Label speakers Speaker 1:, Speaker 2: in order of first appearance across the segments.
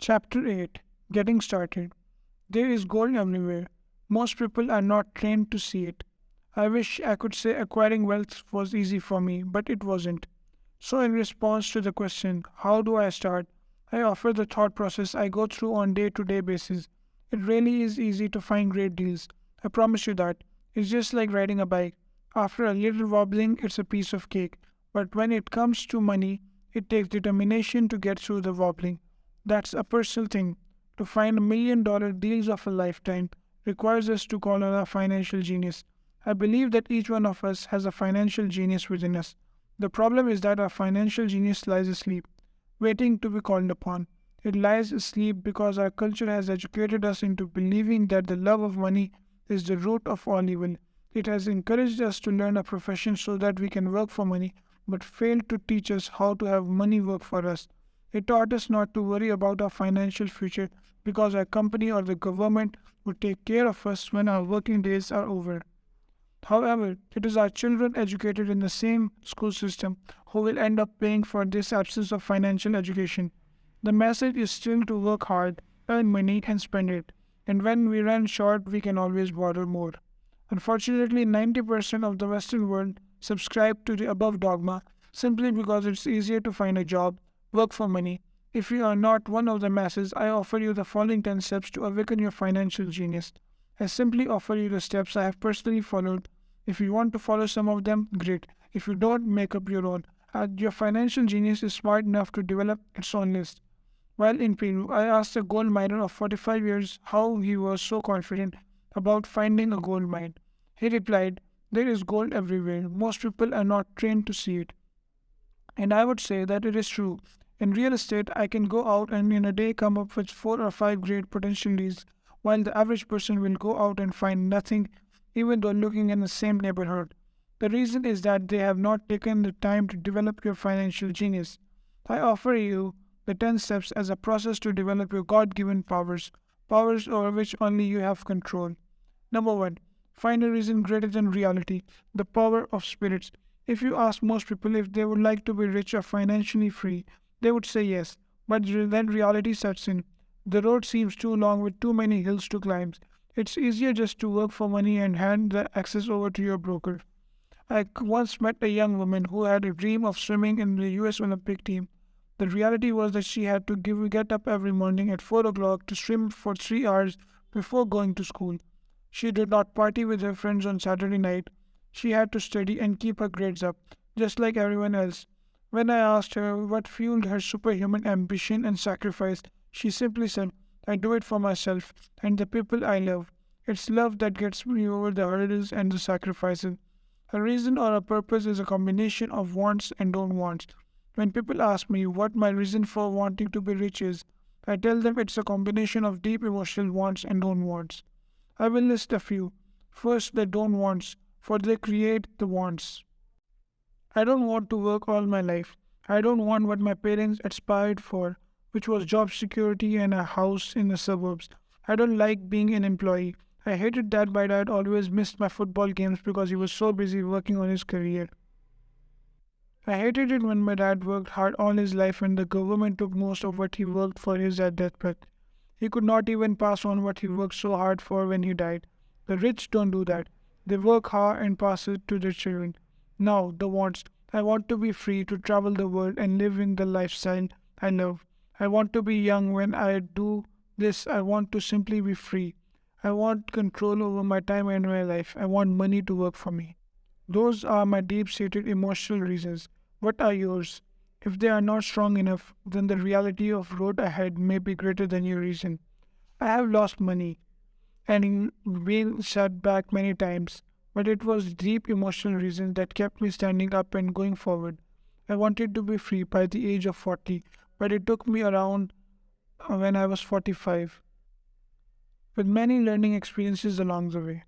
Speaker 1: Chapter 8. Getting Started. There is gold everywhere. Most people are not trained to see it. I wish I could say acquiring wealth was easy for me, but it wasn't. So, in response to the question, how do I start? I offer the thought process I go through on day-to-day basis. It really is easy to find great deals. I promise you that. It's just like riding a bike. After a little wobbling, it's a piece of cake. But when it comes to money, it takes determination to get through the wobbling. That's a personal thing. To find $1 million deals of a lifetime requires us to call on a financial genius. I believe that each one of us has a financial genius within us. The problem is that our financial genius lies asleep, waiting to be called upon. It lies asleep because our culture has educated us into believing that the love of money is the root of all evil. It has encouraged us to learn a profession so that we can work for money, but failed to teach us how to have money work for us. It taught us not to worry about our financial future because our company or the government would take care of us when our working days are over. However, it is our children educated in the same school system who will end up paying for this absence of financial education. The message is still to work hard, earn money, and spend it. And when we run short, we can always borrow more. Unfortunately, 90% of the Western world subscribe to the above dogma simply because it's easier to find a job, work for money. If you are not one of the masses, I offer you the following 10 steps to awaken your financial genius. I simply offer you the steps I have personally followed. If you want to follow some of them, great. If you don't, make up your own. Your financial genius is smart enough to develop its own list. While in Peru, I asked a gold miner of 45 years how he was so confident about finding a gold mine. He replied, there is gold everywhere. Most people are not trained to see it. And I would say that it is true. In real estate, I can go out and in a day come up with 4 or 5 great potential leads, while the average person will go out and find nothing, even though looking in the same neighborhood. The reason is that they have not taken the time to develop your financial genius. I offer you the 10 steps as a process to develop your God given powers, powers over which only you have control. Number 1. Find a reason greater than reality, the power of spirits. If you ask most people if they would like to be rich or financially free, they would say yes, but then reality sets in. The road seems too long with too many hills to climb. It's easier just to work for money and hand the access over to your broker. I once met a young woman who had a dream of swimming in the US Olympic team. The reality was that she had to get up every morning at 4 o'clock to swim for 3 hours before going to school. She did not party with her friends on Saturday night. She had to study and keep her grades up, just like everyone else. When I asked her what fueled her superhuman ambition and sacrifice, she simply said, I do it for myself and the people I love. It's love that gets me over the hurdles and the sacrifices. A reason or a purpose is a combination of wants and don't wants. When people ask me what my reason for wanting to be rich is, I tell them it's a combination of deep emotional wants and don't wants. I will list a few. First, the don't wants, for they create the wants. I don't want to work all my life. I don't want what my parents aspired for, which was job security and a house in the suburbs. I don't like being an employee. I hated that my dad always missed my football games because he was so busy working on his career. I hated it when my dad worked hard all his life and the government took most of what he worked for his deathbed. He could not even pass on what he worked so hard for when he died. The rich don't do that. They work hard and pass it to their children. Now, the wants. I want to be free to travel the world and live in the lifestyle I love. I want to be young when I do this. I want to simply be free. I want control over my time and my life. I want money to work for me. Those are my deep seated emotional reasons. What are yours? If they are not strong enough, then the reality of road ahead may be greater than your reason. I have lost money and been set back many times, but it was deep emotional reasons that kept me standing up and going forward. I wanted to be free by the age of 40, but it took me around when I was 45, with many learning experiences along the way.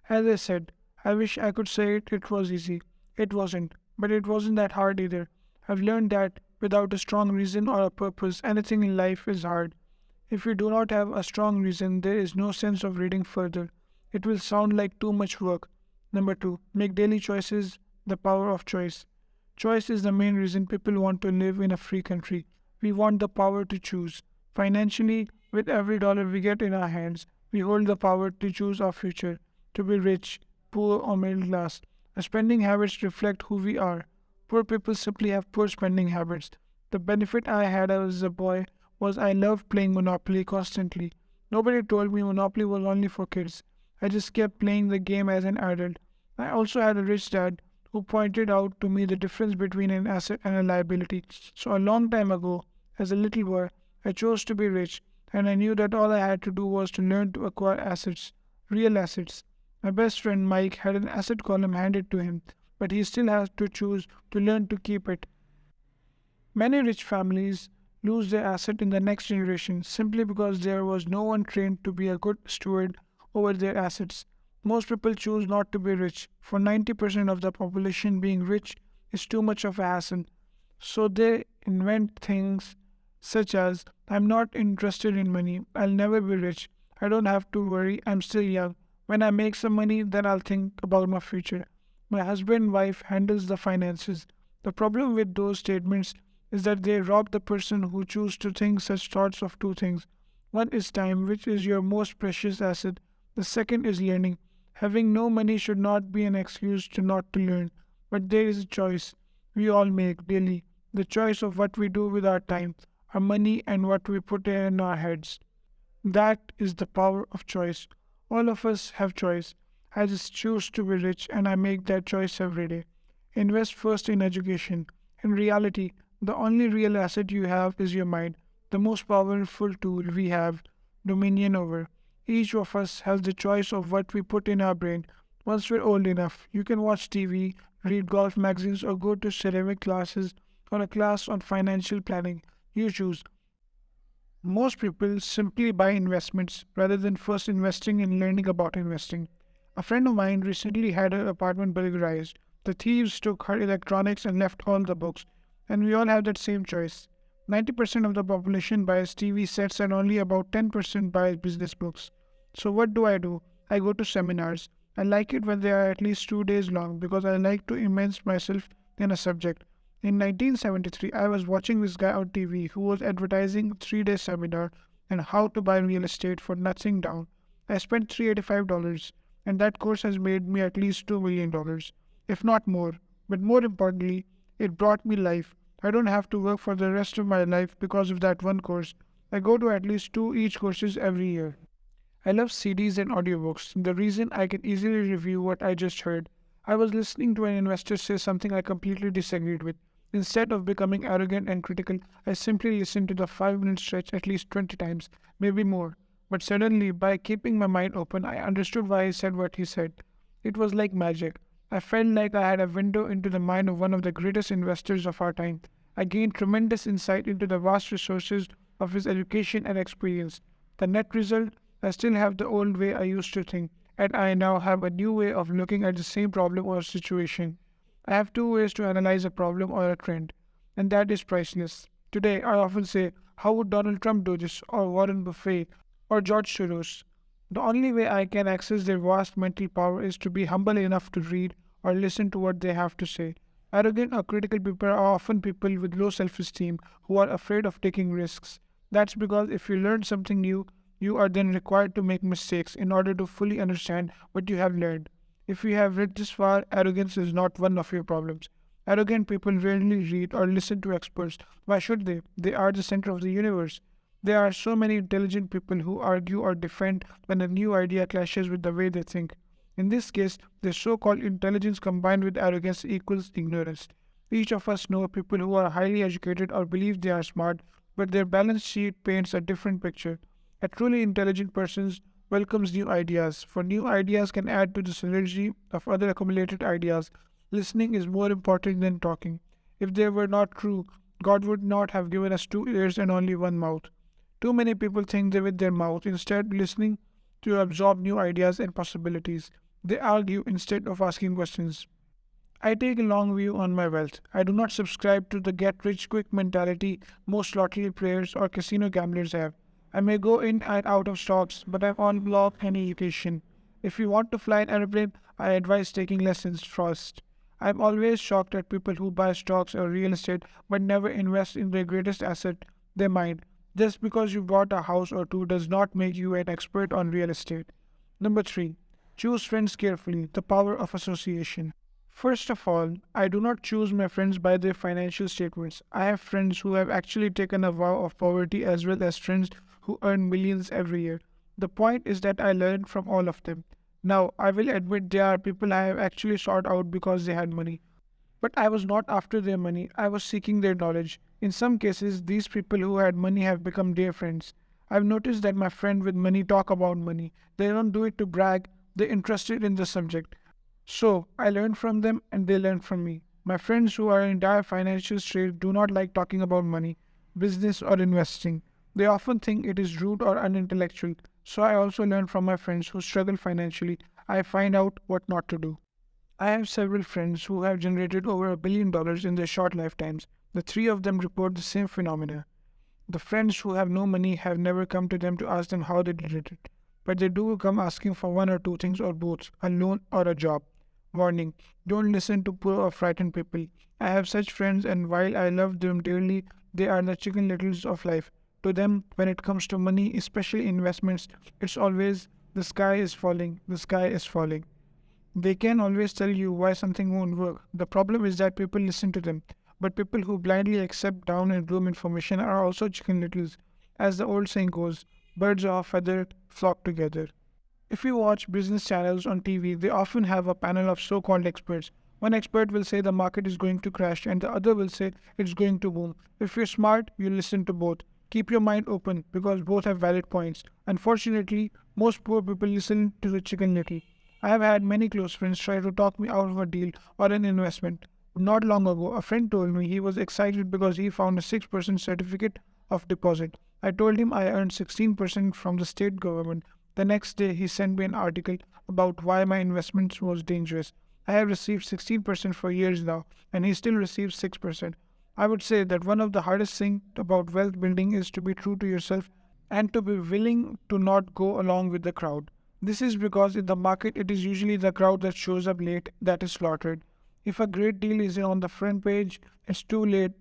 Speaker 1: As I said, I wish I could say it was easy. It wasn't, but it wasn't that hard either. I've learned that without a strong reason or a purpose, anything in life is hard. If you do not have a strong reason, there is no sense of reading further. It will sound like too much work. Number 2, make daily choices, the power of choice. Choice is the main reason people want to live in a free country. We want the power to choose. Financially, with every dollar we get in our hands, we hold the power to choose our future, to be rich, poor, or middle class. Our spending habits reflect who we are. Poor people simply have poor spending habits. The benefit I had as a boy was I loved playing Monopoly constantly. Nobody told me Monopoly was only for kids. I just kept playing the game as an adult. I also had a rich dad who pointed out to me the difference between an asset and a liability. So, a long time ago, as a little boy, I chose to be rich, and I knew that all I had to do was to learn to acquire assets, real assets. My best friend Mike had an asset column handed to him, but he still has to choose to learn to keep it. Many rich families lose their asset in the next generation simply because there was no one trained to be a good steward over their assets. Most people choose not to be rich. For 90% of the population, being rich is too much of a hassle. So they invent things such as I'm not interested in money, I'll never be rich, I don't have to worry, I'm still young. When I make some money, then I'll think about my future. My husband wife handles the finances. The problem with those statements is that they rob the person who chooses to think such thoughts of two things. One is time, which is your most precious asset. The second is learning. Having no money should not be an excuse to not to learn, but there is a choice we all make daily. The choice of what we do with our time, our money, and what we put in our heads. That is the power of choice. All of us have choice. I just choose to be rich and I make that choice every day. Invest first in education. In reality, the only real asset you have is your mind, the most powerful tool we have dominion over. Each of us has the choice of what we put in our brain. Once we're old enough, you can watch TV, read golf magazines, or go to ceramic classes or a class on financial planning. You choose. Most people simply buy investments rather than first investing in learning about investing. A friend of mine recently had her apartment burglarized. The thieves took her electronics and left all the books. And we all have that same choice. 90% of the population buys TV sets and only about 10% buys business books. So what do? I go to seminars. I like it when they are at least 2 days long because I like to immerse myself in a subject. In 1973, I was watching this guy on TV who was advertising a 3 day seminar on how to buy real estate for nothing down. I spent $385, and that course has made me at least $2 million, if not more. But more importantly, it brought me life. I don't have to work for the rest of my life because of that one course. I go to at least two each courses every year. I love CDs and audiobooks. The reason I can easily review what I just heard. I was listening to an investor say something I completely disagreed with. Instead of becoming arrogant and critical, I simply listened to the 5 minute stretch at least 20 times, maybe more. But suddenly, by keeping my mind open, I understood why he said what he said. It was like magic. I felt like I had a window into the mind of one of the greatest investors of our time. I gained tremendous insight into the vast resources of his education and experience. The net result, I still have the old way I used to think, and I now have a new way of looking at the same problem or situation. I have two ways to analyze a problem or a trend, and that is priceless. Today, I often say, how would Donald Trump do this, or Warren Buffett, or George Soros? The only way I can access their vast mental power is to be humble enough to read or listen to what they have to say. Arrogant or critical people are often people with low self esteem who are afraid of taking risks. That's because if you learn something new, you are then required to make mistakes in order to fully understand what you have learned. If you have read this far, arrogance is not one of your problems. Arrogant people rarely read or listen to experts. Why should they? They are the center of the universe. There are so many intelligent people who argue or defend when a new idea clashes with the way they think. In this case, the so-called intelligence combined with arrogance equals ignorance. Each of us know people who are highly educated or believe they are smart, but their balance sheet paints a different picture. A truly intelligent person welcomes new ideas, for new ideas can add to the synergy of other accumulated ideas. Listening is more important than talking. If they were not true, God would not have given us two ears and only one mouth. Too many people think they with their mouth, instead listening to absorb new ideas and possibilities. They argue instead of asking questions. I take a long view on my wealth. I do not subscribe to the get rich quick mentality most lottery players or casino gamblers have. I may go in and out of stocks, but I'm on block and education. If you want to fly an airplane, I advise taking lessons first. I'm always shocked at people who buy stocks or real estate but never invest in their greatest asset, their mind. Just because you bought a house or two does not make you an expert on real estate. Number 3. Choose friends carefully. The power of association. First of all, I do not choose my friends by their financial statements. I have friends who have actually taken a vow of poverty as well as friends who earn millions every year. The point is that I learned from all of them. Now, I will admit there are people I have actually sought out because they had money. But I was not after their money, I was seeking their knowledge. In some cases, these people who had money have become dear friends. I've noticed that my friends with money talk about money. They don't do it to brag, they're interested in the subject. So, I learn from them and they learn from me. My friends who are in dire financial straits do not like talking about money, business, or investing. They often think it is rude or unintellectual. So, I also learn from my friends who struggle financially. I find out what not to do. I have several friends who have generated over $1 billion in their short lifetimes. The three of them report the same phenomena. The friends who have no money have never come to them to ask them how they did it. But they do come asking for one or two things or both, a loan or a job. Warning, don't listen to poor or frightened people. I have such friends, and while I love them dearly, they are the chicken littles of life. To them, when it comes to money, especially investments, it's always the sky is falling, the sky is falling. They can always tell you why something won't work. The problem is that people listen to them. But people who blindly accept down and room information are also chicken littles. As the old saying goes, birds of a feather flock together. If you watch business channels on TV, they often have a panel of so called experts. One expert will say the market is going to crash, and the other will say it's going to boom. If you're smart, you listen to both. Keep your mind open because both have valid points. Unfortunately, most poor people listen to the chicken little. I have had many close friends try to talk me out of a deal or an investment. Not long ago, a friend told me he was excited because he found a 6% certificate of deposit. I told him I earned 16% from the state government. The next day, he sent me an article about why my investment was dangerous. I have received 16% for years now, and he still receives 6%. I would say that one of the hardest things about wealth building is to be true to yourself and to be willing to not go along with the crowd. This is because in the market, it is usually the crowd that shows up late that is slaughtered. If a great deal is on the front page, it's too late.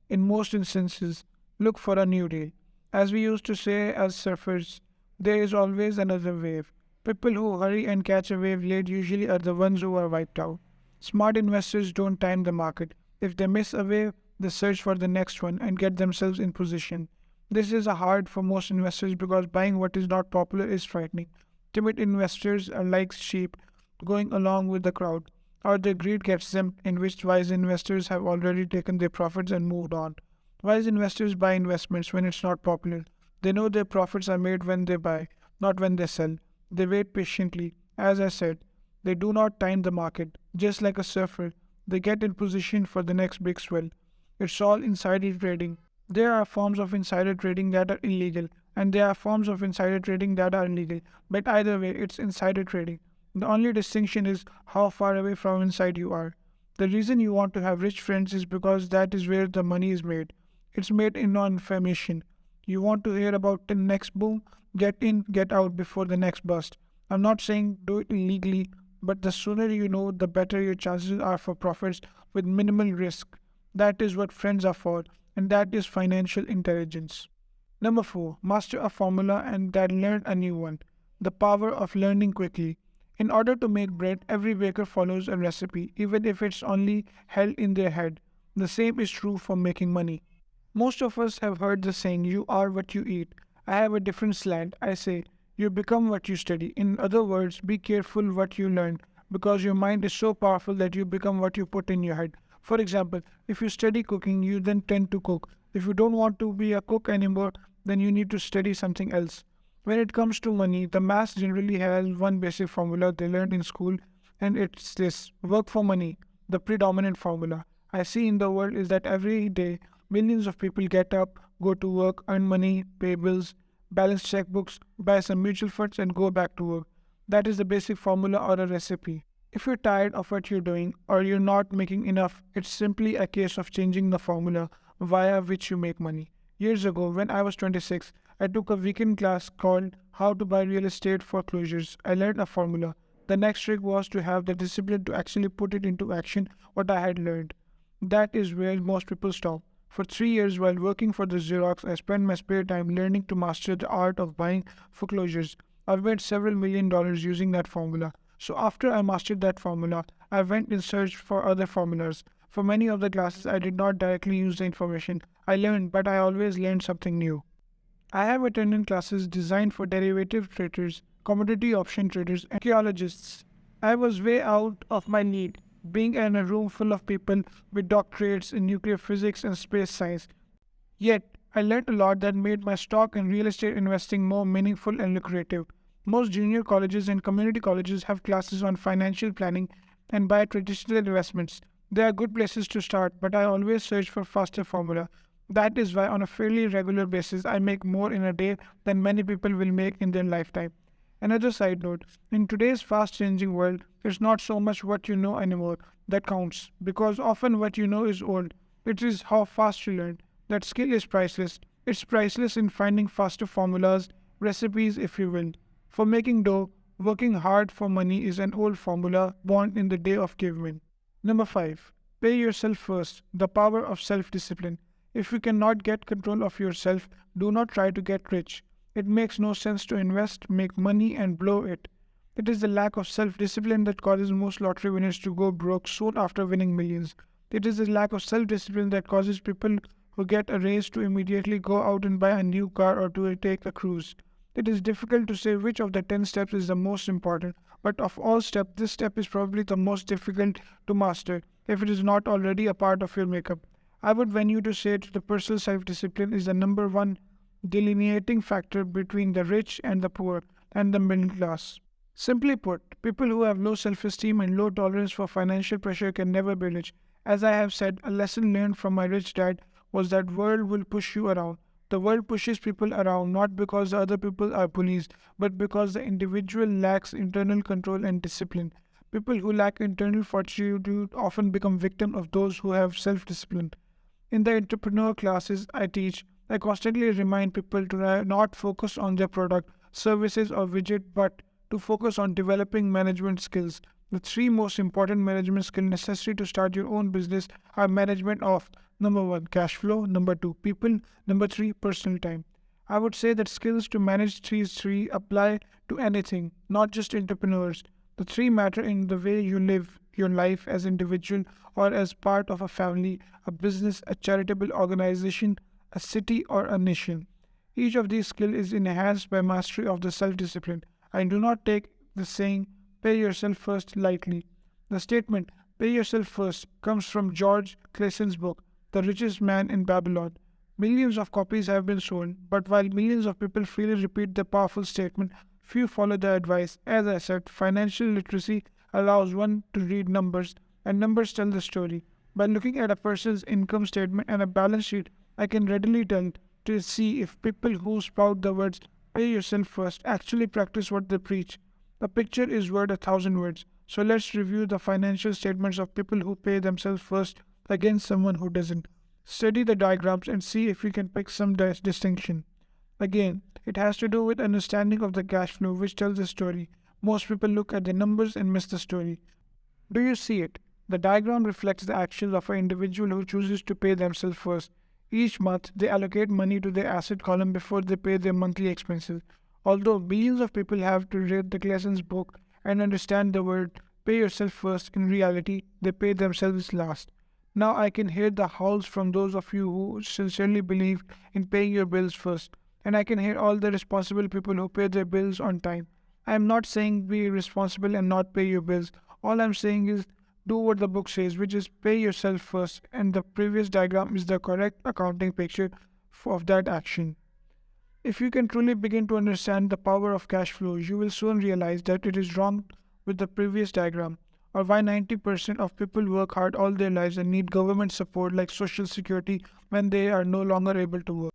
Speaker 1: In most instances, look for a new deal. As we used to say as surfers, there is always another wave. People who hurry and catch a wave late usually are the ones who are wiped out. Smart investors don't time the market. If they miss a wave, they search for the next one and get themselves in position. This is hard for most investors because buying what is not popular is frightening. Timid investors are like sheep going along with the crowd, or their greed gets them, in which wise investors have already taken their profits and moved on. Wise investors buy investments when it's not popular. They know their profits are made when they buy, not when they sell. They wait patiently. As I said, they do not time the market. Just like a surfer, they get in position for the next big swell. It's all insider trading. There are forms of insider trading that are illegal, and there are forms of insider trading that are illegal. But either way, it's insider trading. The only distinction is how far away from inside you are. The reason you want to have rich friends is because that is where the money is made. It's made in non-information. You want to hear about the next boom? Get in, get out before the next bust. I'm not saying do it illegally, but the sooner you know, the better your chances are for profits with minimal risk. That is what friends are for, and that is financial intelligence. Number 4, master a formula and then learn a new one. The power of learning quickly. In order to make bread, every baker follows a recipe, even if it's only held in their head. The same is true for making money. Most of us have heard the saying, you are what you eat. I have a different slant. I say, you become what you study. In other words, be careful what you learn, because your mind is so powerful that you become what you put in your head. For example, if you study cooking, you then tend to cook. If you don't want to be a cook anymore, then you need to study something else. When it comes to money, the mass generally has one basic formula they learned in school, and it's this: work for money, the predominant formula. I see in the world is that every day millions of people get up, go to work, earn money, pay bills, balance checkbooks, buy some mutual funds, and go back to work. That is the basic formula or a recipe. If you're tired of what you're doing or you're not making enough, it's simply a case of changing the formula via which you make money. Years ago, when I was 26, I took a weekend class called How to Buy Real Estate Foreclosures. I learned a formula. The next trick was to have the discipline to actually put it into action what I had learned. That is where most people stop. For 3 years while working for the Xerox, I spent my spare time learning to master the art of buying foreclosures. I've made several $1 million using that formula. So after I mastered that formula, I went in search for other formulas. For many of the classes, I did not directly use the information I learned, but I always learned something new. I have attended classes designed for derivative traders, commodity option traders, and archaeologists. I was way out of my league, being in a room full of people with doctorates in nuclear physics and space science. Yet, I learned a lot that made my stock and real estate investing more meaningful and lucrative. Most junior colleges and community colleges have classes on financial planning and buy traditional investments. They are good places to start, but I always search for faster formula. That is why on a fairly regular basis I make more in a day than many people will make in their lifetime. Another side note, in today's fast changing world, it's not so much what you know anymore that counts, because often what you know is old. It is how fast you learn. That skill is priceless. It's priceless in finding faster formulas, recipes if you will. For making dough, working hard for money is an old formula born in the day of cavemen. Number 5. Pay yourself first. The power of self discipline. If you cannot get control of yourself, do not try to get rich. It makes no sense to invest, make money, and blow it. It is the lack of self discipline that causes most lottery winners to go broke soon after winning millions. It is the lack of self discipline that causes people who get a raise to immediately go out and buy a new car or to take a cruise. It is difficult to say which of the 10 steps is the most important, but of all steps, this step is probably the most difficult to master if it is not already a part of your makeup. I would venture to say that the personal self discipline is the number one delineating factor between the rich and the poor and the middle class. Simply put, people who have low self esteem and low tolerance for financial pressure can never be rich. As I have said, a lesson learned from my rich dad was that world will push you around. The world pushes people around not because the other people are bullies, but because the individual lacks internal control and discipline. People who lack internal fortitude often become victims of those who have self-discipline. In the entrepreneur classes I teach, I constantly remind people to not focus on their product, services, or widget, but to focus on developing management skills. The three most important management skills necessary to start your own business are management of number 1, cash flow, number 2, people, number 3, personal time. I would say that skills to manage these three apply to anything, not just entrepreneurs. The three matter in the way you live your life as individual or as part of a family, a business, a charitable organization, a city, or a nation. Each of these skills is enhanced by mastery of the self-discipline. I do not take the saying, pay yourself first lightly. The statement, pay yourself first, comes from George Classon's book, The Richest Man in Babylon. Millions of copies have been sold, but while millions of people freely repeat the powerful statement, few follow the advice. As I said, financial literacy allows one to read numbers, and numbers tell the story. By looking at a person's income statement and a balance sheet, I can readily tell to see if people who spout the words pay yourself first actually practice what they preach. A picture is worth 1,000 words. So let's review the financial statements of people who pay themselves first against someone who doesn't. Study the diagrams and see if you can pick some distinction. Again, it has to do with understanding of the cash flow, which tells the story. Most people look at the numbers and miss the story. Do you see it? The diagram reflects the actions of an individual who chooses to pay themselves first. Each month, they allocate money to their asset column before they pay their monthly expenses. Although billions of people have to read the Classon's book and understand the word pay yourself first, in reality, they pay themselves last. Now I can hear the howls from those of you who sincerely believe in paying your bills first, and I can hear all the responsible people who pay their bills on time. I am not saying be responsible and not pay your bills. All I'm saying is do what the book says, which is pay yourself first, and the previous diagram is the correct accounting picture of that action. If you can truly begin to understand the power of cash flow, you will soon realize that it is wrong with the previous diagram, or why 90% of people work hard all their lives and need government support like Social Security when they are no longer able to work.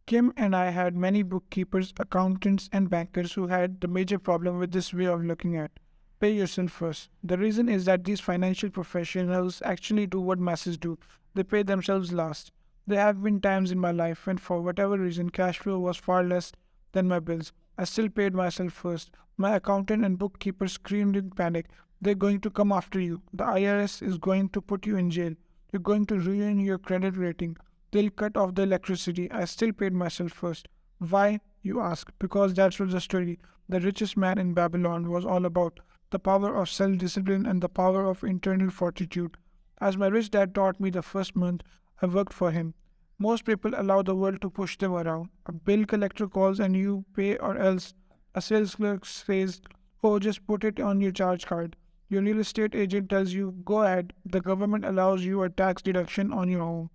Speaker 1: Kim and I had many bookkeepers, accountants, and bankers who had the major problem with this way of looking at pay yourself first. The reason is that these financial professionals actually do what masses do. They pay themselves last. There have been times in my life when, for whatever reason, cash flow was far less than my bills. I still paid myself first. My accountant and bookkeeper screamed in panic. They're going to come after you. The IRS is going to put you in jail. You're going to ruin your credit rating. They'll cut off the electricity. I still paid myself first. Why, you ask? Because that's what the story, the richest man in Babylon, was all about, the power of self discipline and the power of internal fortitude. As my rich dad taught me the first month I worked for him, most people allow the world to push them around. A bill collector calls and you pay, or else a sales clerk says, "Oh, just put it on your charge card." Your real estate agent tells you, "Go ahead." The government allows you a tax deduction on your home.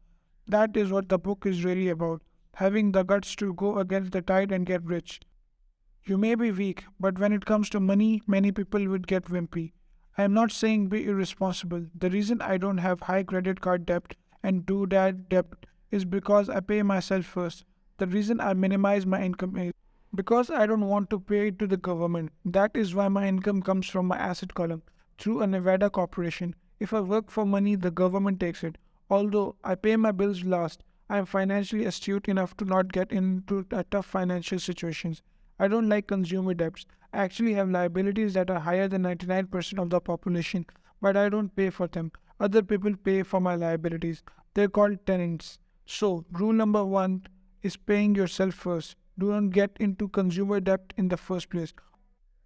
Speaker 1: That is what the book is really about, having the guts to go against the tide and get rich. You may be weak, but when it comes to money, many people would get wimpy. I am not saying be irresponsible. The reason I don't have high credit card debt and do that debt is because I pay myself first. The reason I minimize my income is because I don't want to pay it to the government. That is why my income comes from my asset column through a Nevada corporation. If I work for money, the government takes it. Although I pay my bills last, I am financially astute enough to not get into tough financial situations. I don't like consumer debts. I actually have liabilities that are higher than 99% of the population, but I don't pay for them. Other people pay for my liabilities. They're called tenants. So, rule number one is paying yourself first. Do not get into consumer debt in the first place.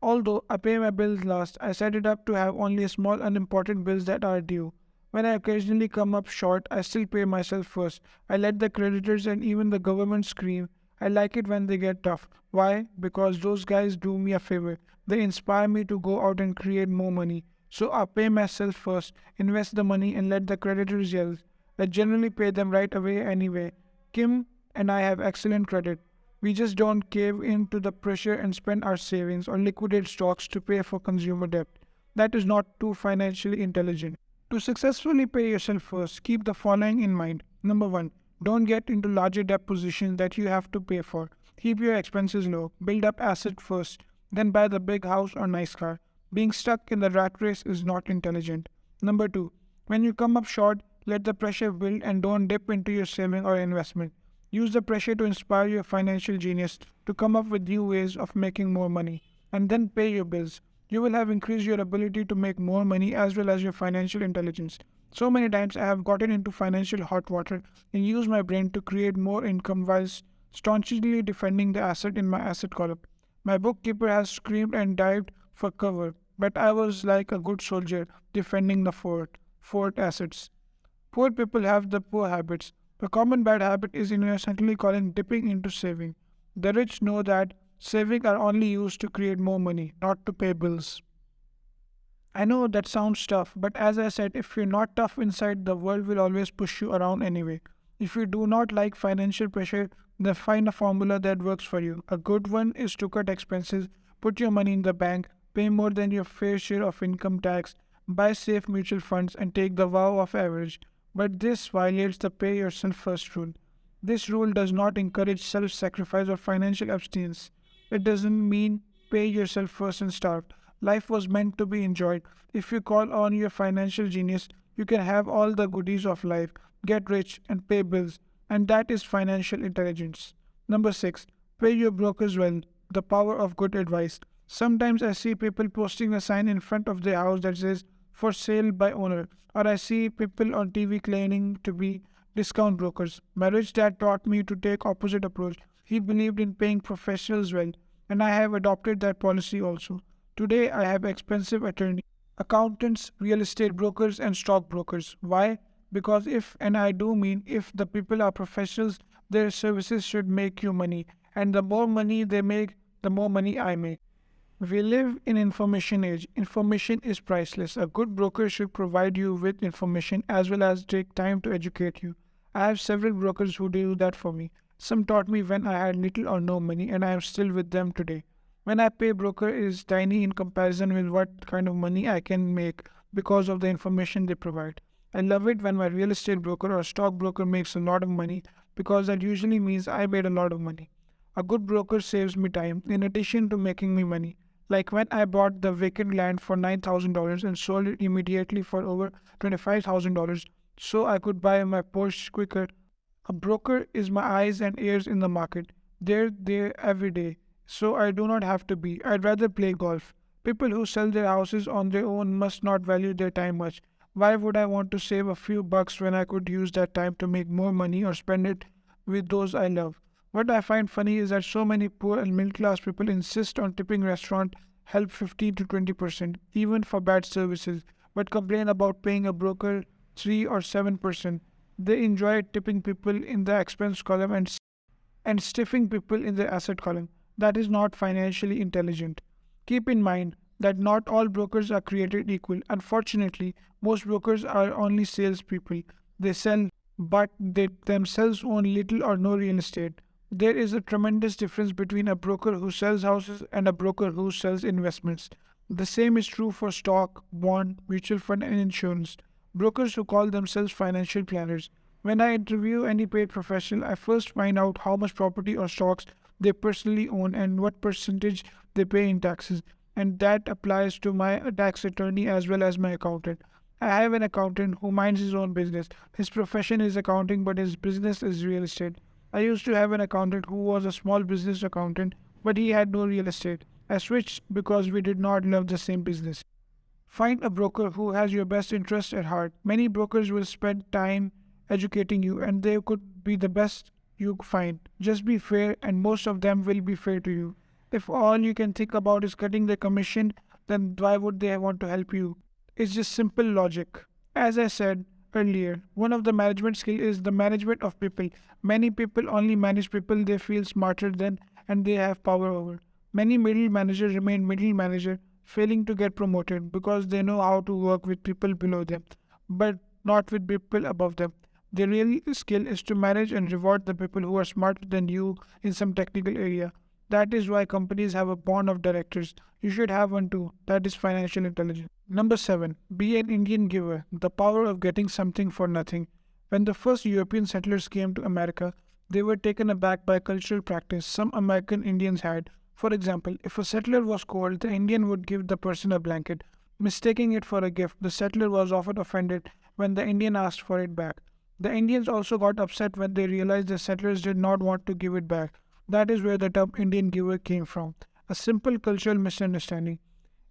Speaker 1: Although I pay my bills last, I set it up to have only small unimportant bills that are due. When I occasionally come up short, I still pay myself first. I let the creditors and even the government scream. I like it when they get tough. Why? Because those guys do me a favor. They inspire me to go out and create more money. So I pay myself first, invest the money, and let the creditors yell. I generally pay them right away anyway. Kim and I have excellent credit. We just don't cave in to the pressure and spend our savings or liquidate stocks to pay for consumer debt. That is not too financially intelligent. To successfully pay yourself first, keep the following in mind. Number one, don't get into larger debt positions that you have to pay for. Keep your expenses low. Build up asset first, then buy the big house or nice car. Being stuck in the rat race is not intelligent. Number two, when you come up short, let the pressure build and don't dip into your saving or investment. Use the pressure to inspire your financial genius to come up with new ways of making more money, and then pay your bills. You will have increased your ability to make more money as well as your financial intelligence. So many times I have gotten into financial hot water and used my brain to create more income while staunchly defending the asset in my asset column. My bookkeeper has screamed and dived for cover, but I was like a good soldier defending the fort assets. Poor people have the poor habits. The common bad habit is innocently calling dipping into saving. The rich know that saving are only used to create more money, not to pay bills. I know that sounds tough, but as I said, if you're not tough inside, the world will always push you around anyway. If you do not like financial pressure, then find a formula that works for you. A good one is to cut expenses, put your money in the bank, pay more than your fair share of income tax, buy safe mutual funds, and take the vow of average. But this violates the pay yourself first rule. This rule does not encourage self sacrifice or financial abstinence. It doesn't mean pay yourself first and starve. Life was meant to be enjoyed. If you call on your financial genius, you can have all the goodies of life, get rich, and pay bills. And that is financial intelligence. Number six, pay your brokers well. The power of good advice. Sometimes I see people posting a sign in front of their house that says, "For sale by owner," or I see people on TV claiming to be discount brokers. My rich dad taught me to take opposite approach. He believed in paying professionals well, and I have adopted that policy also. Today I have expensive attorneys, accountants, real estate brokers, and stock brokers. Why? Because if, and I do mean if, the people are professionals, their services should make you money, and the more money they make, the more money I make. We live in information age. Information is priceless. A good broker should provide you with information as well as take time to educate you. I have several brokers who do that for me. Some taught me when I had little or no money, and I am still with them today. When I pay broker is tiny in comparison with what kind of money I can make because of the information they provide. I love it when my real estate broker or stock broker makes a lot of money because that usually means I made a lot of money. A good broker saves me time in addition to making me money. Like when I bought the vacant land for $9,000 and sold it immediately for over $25,000 so I could buy my Porsche quicker. A broker is my eyes and ears in the market. They're there every day, so I do not have to be. I'd rather play golf. People who sell their houses on their own must not value their time much. Why would I want to save a few bucks when I could use that time to make more money or spend it with those I love? What I find funny is that so many poor and middle class people insist on tipping restaurant help 15 to 20%, even for bad services, but complain about paying a broker 3 or 7%. They enjoy tipping people in the expense column and stiffing people in the asset column. That is not financially intelligent. Keep in mind that not all brokers are created equal. Unfortunately, most brokers are only salespeople. They sell, but they themselves own little or no real estate. There is a tremendous difference between a broker who sells houses and a broker who sells investments. The same is true for stock, bond, mutual fund, and insurance. Brokers who call themselves financial planners. When I interview any paid professional, I first find out how much property or stocks they personally own and what percentage they pay in taxes. And that applies to my tax attorney as well as my accountant. I have an accountant who minds his own business. His profession is accounting, but his business is real estate. I used to have an accountant who was a small business accountant, but he had no real estate. I switched because we did not love the same business. Find a broker who has your best interest at heart. Many brokers will spend time educating you, and they could be the best you find. Just be fair, and most of them will be fair to you. If all you can think about is cutting the commission, then why would they want to help you? It's just simple logic. As I said earlier, one of the management skill is the management of people. Many people only manage people they feel smarter than and they have power over. Many middle managers remain middle manager, failing to get promoted because they know how to work with people below them, but not with people above them. Their real skill is to manage and reward the people who are smarter than you in some technical area. That is why companies have a board of directors. You should have one too. That is financial intelligence. Number 7. Be an Indian giver. The power of getting something for nothing. When the first European settlers came to America, they were taken aback by cultural practice some American Indians had. For example, if a settler was cold, the Indian would give the person a blanket. Mistaking it for a gift, the settler was often offended when the Indian asked for it back. The Indians also got upset when they realized the settlers did not want to give it back. That is where the term Indian giver came from, a simple cultural misunderstanding.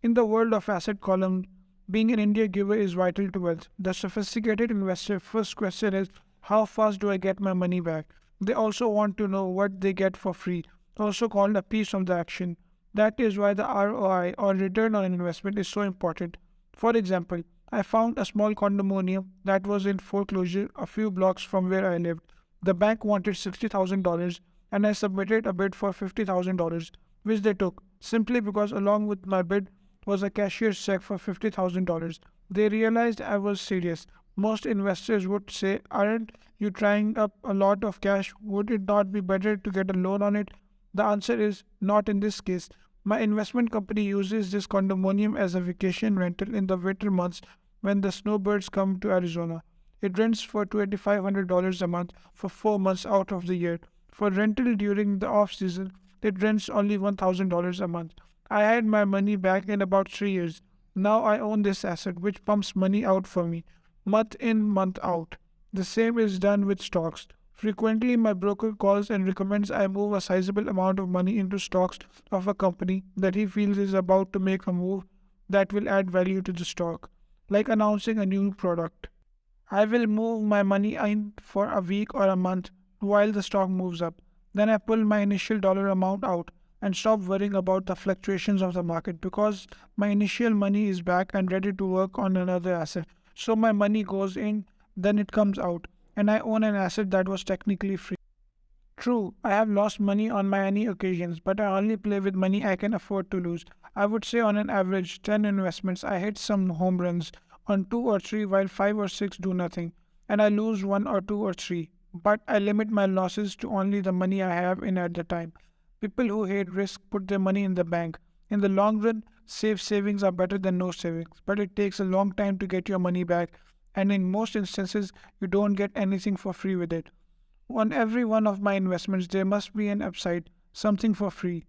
Speaker 1: In the world of asset column, being an Indian giver is vital to wealth. The sophisticated investor first question is, how fast do I get my money back? They also want to know what they get for free, also called a piece of the action. That is why the ROI or return on investment is so important. For example, I found a small condominium that was in foreclosure a few blocks from where I lived. The bank wanted $60,000 and I submitted a bid for $50,000, which they took, simply because along with my bid was a cashier's check for $50,000. They realized I was serious. Most investors would say, aren't you trying up a lot of cash? Would it not be better to get a loan on it? The answer is not in this case. My investment company uses this condominium as a vacation rental in the winter months when the snowbirds come to Arizona. It rents for $2,500 a month for 4 months out of the year. For rental during the off season, it rents only $1,000 a month. I had my money back in about 3 years. Now I own this asset which pumps money out for me, month in, month out. The same is done with stocks. Frequently, my broker calls and recommends I move a sizable amount of money into stocks of a company that he feels is about to make a move that will add value to the stock, like announcing a new product. I will move my money in for a week or a month while the stock moves up. Then I pull my initial dollar amount out and stop worrying about the fluctuations of the market because my initial money is back and ready to work on another asset. So my money goes in, then it comes out, and I own an asset that was technically free. True, I have lost money on many occasions, but I only play with money I can afford to lose. I would say on an average 10 investments, I hit some home runs on 2 or 3 while 5 or 6 do nothing, and I lose 1 or 2 or 3. But I limit my losses to only the money I have in at the time. People who hate risk put their money in the bank. In the long run, safe savings are better than no savings, but it takes a long time to get your money back, and in most instances, you don't get anything for free with it. On every one of my investments, there must be an upside, something for free,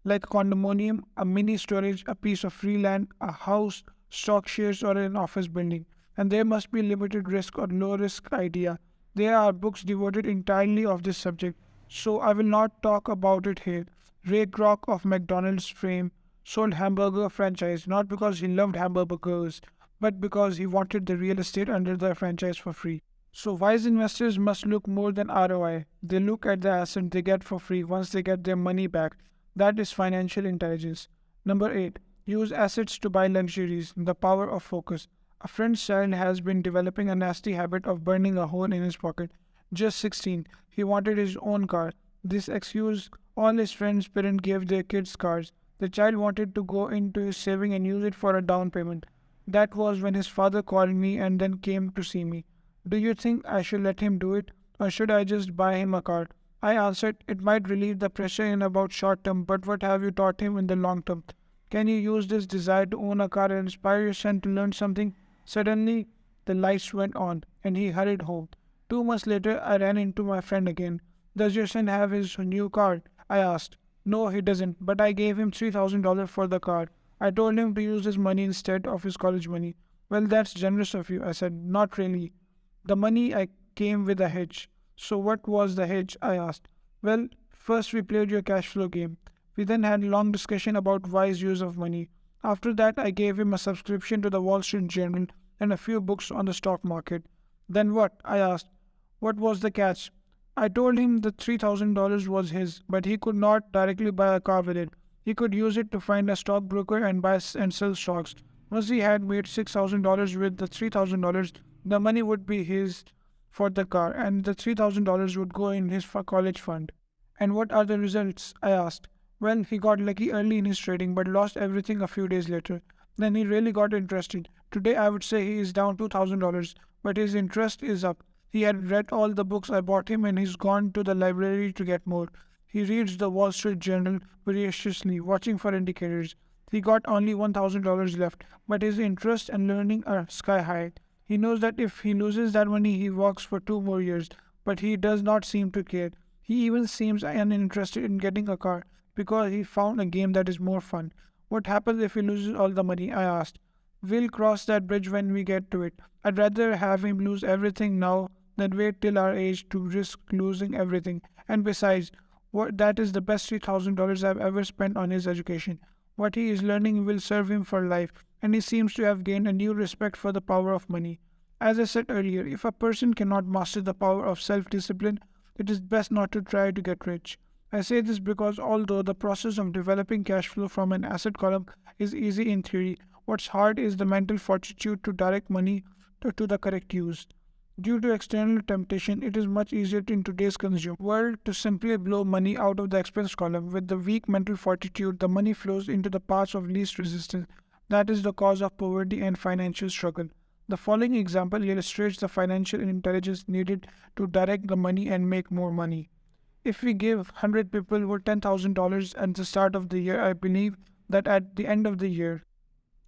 Speaker 1: like a condominium, a mini storage, a piece of free land, a house, stock shares, or an office building. And there must be limited risk or low risk idea. There are books devoted entirely of this subject, so I will not talk about it here. Ray Kroc of McDonald's fame sold hamburger franchise not because he loved hamburgers, but because he wanted the real estate under the franchise for free. So wise investors must look more than ROI. They look at the asset they get for free once they get their money back. That is financial intelligence. Number 8. Use assets to buy luxuries. The power of focus. A friend's child has been developing a nasty habit of burning a hole in his pocket. Just 16. He wanted his own car. This excuse all his friends' parents gave their kids cars. The child wanted to go into his saving and use it for a down payment. That was when his father called me and then came to see me. Do you think I should let him do it, or should I just buy him a car? I answered, it might relieve the pressure in about short term, but what have you taught him in the long term? Can you use this desire to own a car and inspire your son to learn something? Suddenly, the lights went on, and he hurried home. 2 months later, I ran into my friend again. Does your son have his new car? I asked. No, he doesn't, but I gave him $3,000 for the car. I told him to use his money instead of his college money. Well, that's generous of you, I said. Not really. The money I came with a hedge. So what was the hedge? I asked. Well, first we played your cash flow game. We then had a long discussion about wise use of money. After that, I gave him a subscription to the Wall Street Journal and a few books on the stock market. Then what? I asked. What was the catch? I told him the $3,000 was his, but he could not directly buy a car with it. He could use it to find a stockbroker and buy and sell stocks. Once he had made $6,000 with the $3,000, the money would be his for the car, and the $3,000 would go in his college fund. And what are the results? I asked. Well, he got lucky early in his trading but lost everything a few days later. Then he really got interested. Today I would say he is down $2,000, but his interest is up. He had read all the books I bought him and he's gone to the library to get more. He reads the Wall Street Journal voraciously, watching for indicators. He got only $1,000 left, but his interest and learning are sky high. He knows that if he loses that money, he works for 2 more years, but he does not seem to care. He even seems uninterested in getting a car because he found a game that is more fun. What happens if he loses all the money? I asked. We'll cross that bridge when we get to it. I'd rather have him lose everything now than wait till our age to risk losing everything. And besides, that is the best $3,000 I've ever spent on his education. What he is learning will serve him for life, and he seems to have gained a new respect for the power of money. As I said earlier, if a person cannot master the power of self-discipline, it is best not to try to get rich. I say this because although the process of developing cash flow from an asset column is easy in theory, what's hard is the mental fortitude to direct money to the correct use. Due to external temptation, it is much easier in today's consumer world to simply blow money out of the expense column. With the weak mental fortitude, the money flows into the paths of least resistance. That is the cause of poverty and financial struggle. The following example illustrates the financial intelligence needed to direct the money and make more money. If we give 100 people with $10,000 at the start of the year, I believe that at the end of the year,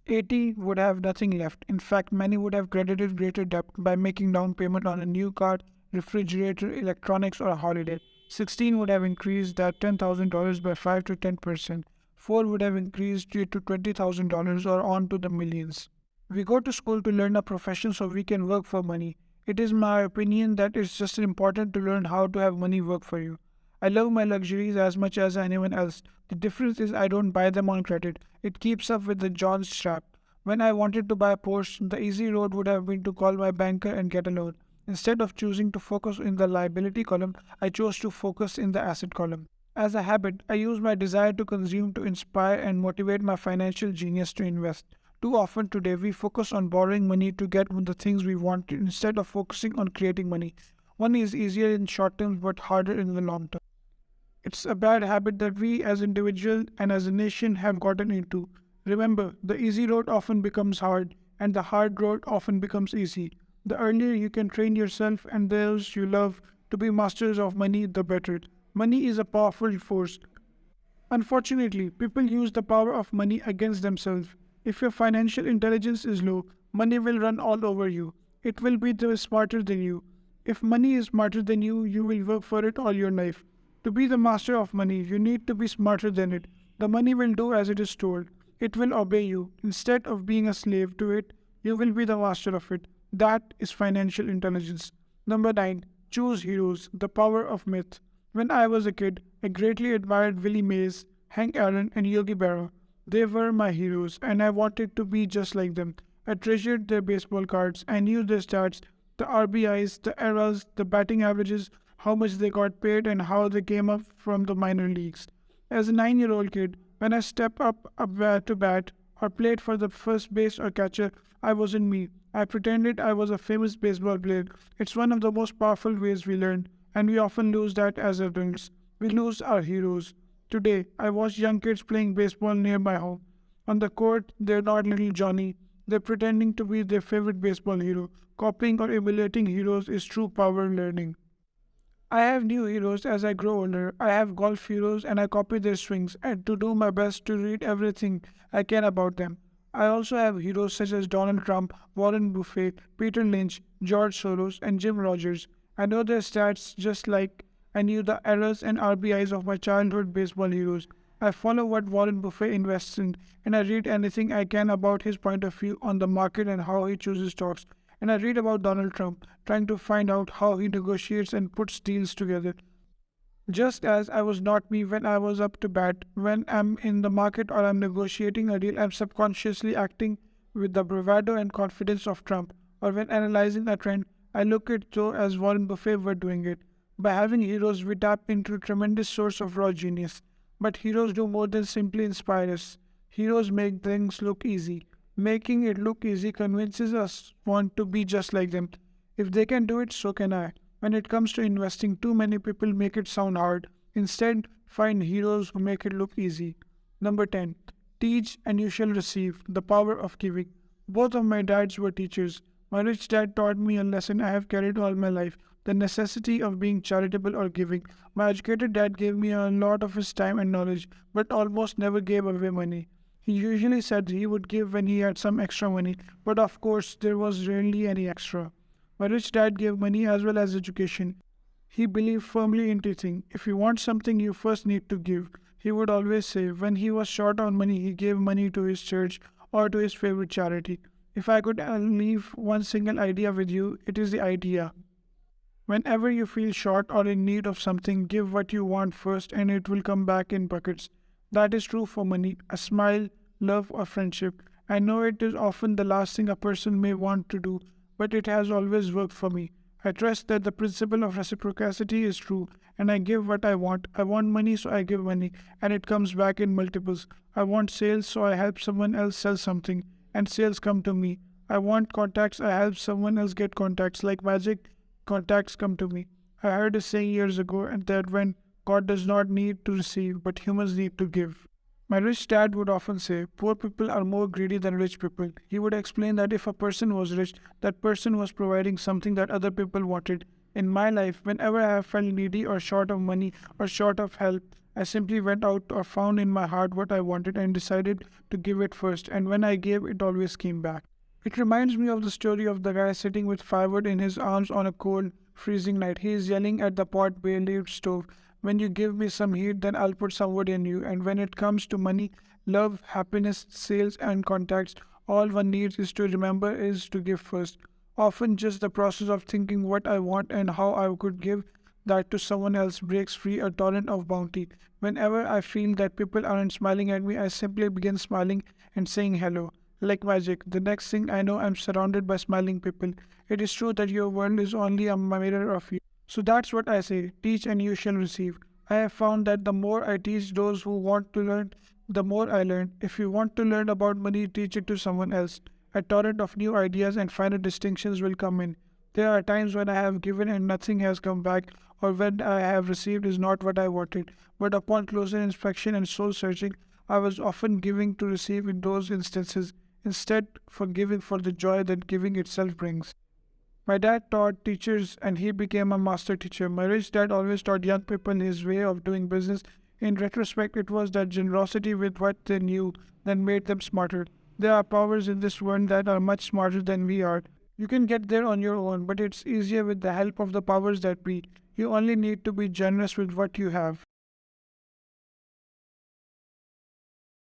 Speaker 1: 80 would have nothing left. In fact, many would have credited greater debt by making down payment on a new car, refrigerator, electronics, or a holiday. 16 would have increased that $10,000 by 5 to 10%. 4 would have increased it to $20,000 or on to the millions. We go to school to learn a profession so we can work for money. It is my opinion that it's just important to learn how to have money work for you. I love my luxuries as much as anyone else. The difference is I don't buy them on credit. It keeps up with the John's trap. When I wanted to buy a Porsche, the easy road would have been to call my banker and get a loan. Instead of choosing to focus in the liability column, I chose to focus in the asset column. As a habit, I use my desire to consume to inspire and motivate my financial genius to invest. Too often today, we focus on borrowing money to get the things we want instead of focusing on creating money. Money is easier in short term but harder in the long term. It's a bad habit that we as individuals and as a nation have gotten into. Remember, the easy road often becomes hard, and the hard road often becomes easy. The earlier you can train yourself and those you love to be masters of money, the better. Money is a powerful force. Unfortunately, people use the power of money against themselves. If your financial intelligence is low, money will run all over you. It will be smarter than you. If money is smarter than you will work for it all your life. To be the master of money, you need to be smarter than it. The money will do as it is told. It will obey you. Instead of being a slave to it, you will be the master of it. That is financial intelligence. Number 9. Choose heroes. The power of myth. When I was a kid, I greatly admired Willie Mays, Hank Aaron, and Yogi Berra. They were my heroes, and I wanted to be just like them. I treasured their baseball cards. I knew their stats, the RBIs, the errors, the batting averages, how much they got paid, and how they came up from the minor leagues. As a 9-year-old kid, when I stepped up to bat or played for the first base or catcher, I wasn't me. I pretended I was a famous baseball player. It's one of the most powerful ways we learn, and we often lose that as adults. We lose our heroes. Today, I watch young kids playing baseball near my home. On the court, they're not little Johnny. They're pretending to be their favorite baseball hero. Copying or emulating heroes is true power learning. I have new heroes as I grow older. I have golf heroes and I copy their swings and to do my best to read everything I can about them. I also have heroes such as Donald Trump, Warren Buffett, Peter Lynch, George Soros, and Jim Rogers. I know their stats just like I knew the errors and RBIs of my childhood baseball heroes. I follow what Warren Buffett invests in, and I read anything I can about his point of view on the market and how he chooses stocks. And I read about Donald Trump, trying to find out how he negotiates and puts deals together. Just as I was not me when I was up to bat, when I'm in the market or I'm negotiating a deal, I'm subconsciously acting with the bravado and confidence of Trump. Or when analyzing a trend, I look at Joe as Warren Buffett were doing it. By having heroes, we tap into a tremendous source of raw genius. But heroes do more than simply inspire us. Heroes make things look easy. Making it look easy convinces us want to be just like them. If they can do it, so can I. When it comes to investing, too many people make it sound hard. Instead, find heroes who make it look easy. Number 10. Teach and you shall receive. The power of giving. Both of my dads were teachers. My rich dad taught me a lesson I have carried all my life, the necessity of being charitable or giving. My educated dad gave me a lot of his time and knowledge, but almost never gave away money. He usually said he would give when he had some extra money, but of course there was rarely any extra. My rich dad gave money as well as education. He believed firmly in teaching. If you want something, you first need to give. He would always say when he was short on money, he gave money to his church or to his favorite charity. If I could leave one single idea with you, it is the idea. Whenever you feel short or in need of something, give what you want first and it will come back in buckets. That is true for money, a smile, love, or friendship. I know it is often the last thing a person may want to do, but it has always worked for me. I trust that the principle of reciprocity is true, and I give what I want. I want money, so I give money, and it comes back in multiples. I want sales, so I help someone else sell something, and sales come to me. I want contacts, I help someone else get contacts. Like magic, contacts come to me. I heard a saying years ago, and that when God does not need to receive, but humans need to give. My rich dad would often say, poor people are more greedy than rich people. He would explain that if a person was rich, that person was providing something that other people wanted. In my life, whenever I have felt needy or short of money or short of help, I simply went out or found in my heart what I wanted and decided to give it first. And when I gave, it always came back. It reminds me of the story of the guy sitting with firewood in his arms on a cold, freezing night. He is yelling at the pot bare-lived stove. When you give me some heat, then I'll put some wood in you. And when it comes to money, love, happiness, sales, and contacts, all one needs is to remember is to give first. Often just the process of thinking what I want and how I could give that to someone else breaks free a torrent of bounty. Whenever I feel that people aren't smiling at me, I simply begin smiling and saying hello. Like magic, the next thing I know, I'm surrounded by smiling people. It is true that your world is only a mirror of you. So that's what I say, teach and you shall receive. I have found that the more I teach those who want to learn, the more I learn. If you want to learn about money, teach it to someone else. A torrent of new ideas and finer distinctions will come in. There are times when I have given and nothing has come back, or when I have received is not what I wanted. But upon closer inspection and soul searching, I was often giving to receive in those instances, instead forgiving for the joy that giving itself brings. My dad taught teachers and he became a master teacher. My rich dad always taught young people his way of doing business. In retrospect, it was that generosity with what they knew that made them smarter. There are powers in this world that are much smarter than we are. You can get there on your own, but it's easier with the help of the powers that be. You only need to be generous with what you have.